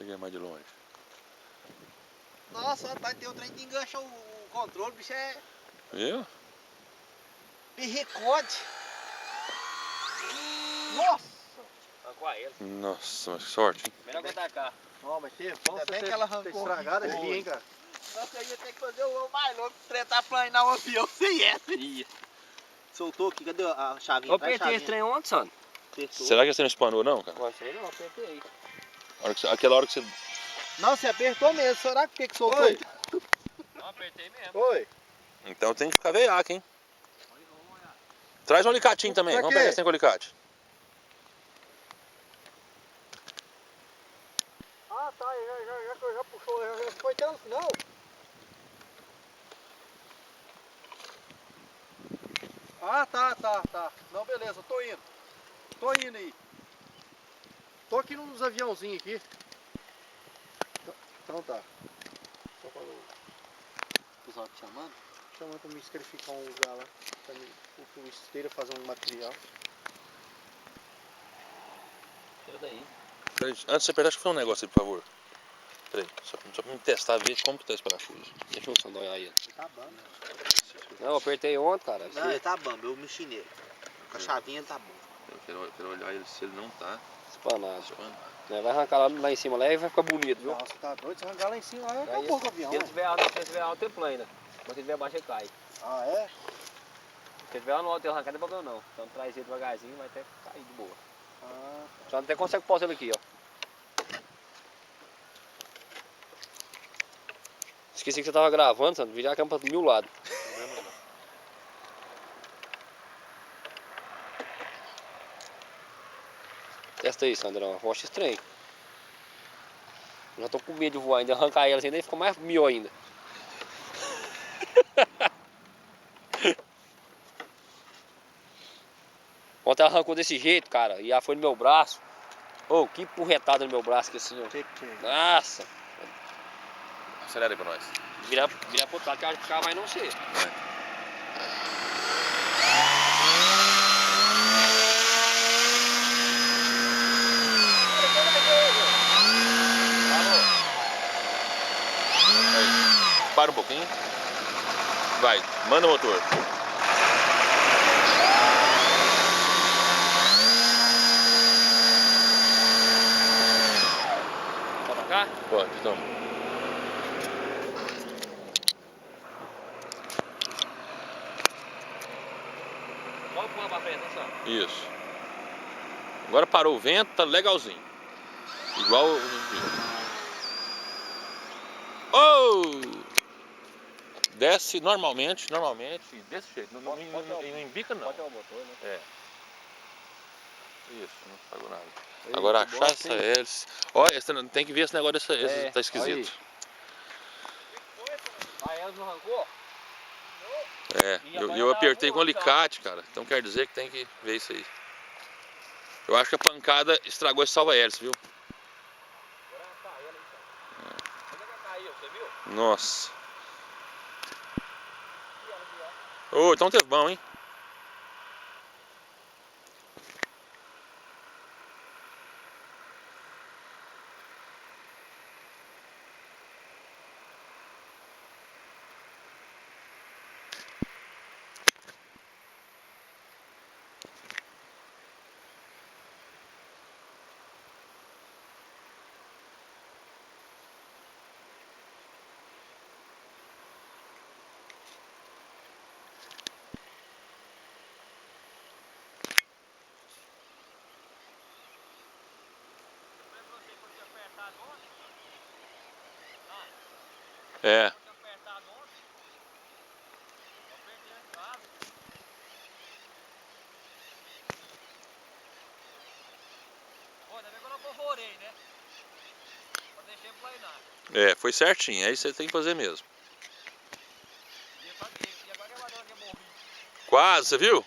ver mais de longe. Nossa, tá, tem um trem que engancha o controle, bicho é... Viu? Me recorde. Nossa! Arrancou a ele. Nossa, mas que sorte, hein? Melhor aguentar cá. Ó, mas teve. Ainda bem que ela arrancou estragado aqui. aqui, hein, cara. Nossa, eu ia ter que fazer o mais louco, tretar planar um avião sem essa. Ih. Soltou aqui, cadê a chavinha? Eu apertei esse trem ontem, Sandro. Apertou. Será que você não espanou não, cara? Não sei não, apertei. Aquela hora que você... Não, você apertou mesmo. Será que soltou? Oi. Não, apertei mesmo. Oi. Então tem que ficar veiaco, hein? Traz um alicatinho também, Pra vamos quê? pegar esse tem com alicate. Ah, tá, já puxou, já foi tanto, não? Ah, tá. Não, beleza, tô indo. Tô indo aí. Tô aqui nos aviãozinhos aqui. Então tá. Só para o pessoal te chamando? chamando pra me escarificar um lugar lá. Pra mim, o esteira fazer um material. Tira daí. Peraí, antes de você apertar, deixa eu fazer um negócio aí, por favor. Peraí, só pra me testar, ver como que tá esse parafuso. Deixa eu sandonhar ele. Tá bom. Não, eu apertei ontem, cara. Não, ele tá bom, eu mexi nele. Com a chavinha ele tá bom. Eu quero olhar ele se ele não tá Espanado. espanado. Né, vai arrancar lá em cima lá e vai ficar bonito, viu? Nossa, tá doido? Se arrancar lá em cima, aí Aí, acabou com o avião. se ele tiver alto, se ele tiver alto, tem plano. Mas se ele tiver baixo, ele cai. Ah, é? Se ele tiver no alto, ele arrancar, não tem problema não. Então traz ele devagarzinho, vai até cair de boa. Ah, Só até consegue pôr ele aqui, ó. Esqueci que você tava gravando, Sandro. Virar a câmera para 1000 lados. Testa aí, Sandrão. Rocha estranho. Já tô com medo de voar ainda. Arrancar ela assim, daí fica mais melhor ainda. Ontem ela arrancou desse jeito, cara. E ela foi no meu braço. Ô, que porretada no meu braço aqui assim, ó. que é? Nossa. Acelera aí pra nós. Virar pro outro lado que eu acho que o carro vai não ser. Aí, para um pouquinho. Vai, manda o motor. Pode pra cá? Pode, então. Vamos pôr pra frente, atenção. Isso. Agora parou o vento, tá legalzinho. Igual o... Oh! Desce normalmente, desse jeito. Não embica não. Pode ter o motor, né? É. Isso, não pagou nada. Agora achar essa hélice. Olha, tem que ver esse negócio dessa hélice, tá esquisito. A hélice não arrancou? É, eu apertei com alicate, cara. Então quer dizer que tem que ver isso aí. Eu acho que a pancada estragou esse salva-hélice, viu? Agora caiu ela então. Onde é que caiu? Você viu? Nossa. Ô, então teve bom, hein? É. É, foi certinho, é isso que você tem que fazer mesmo. Quase, você viu?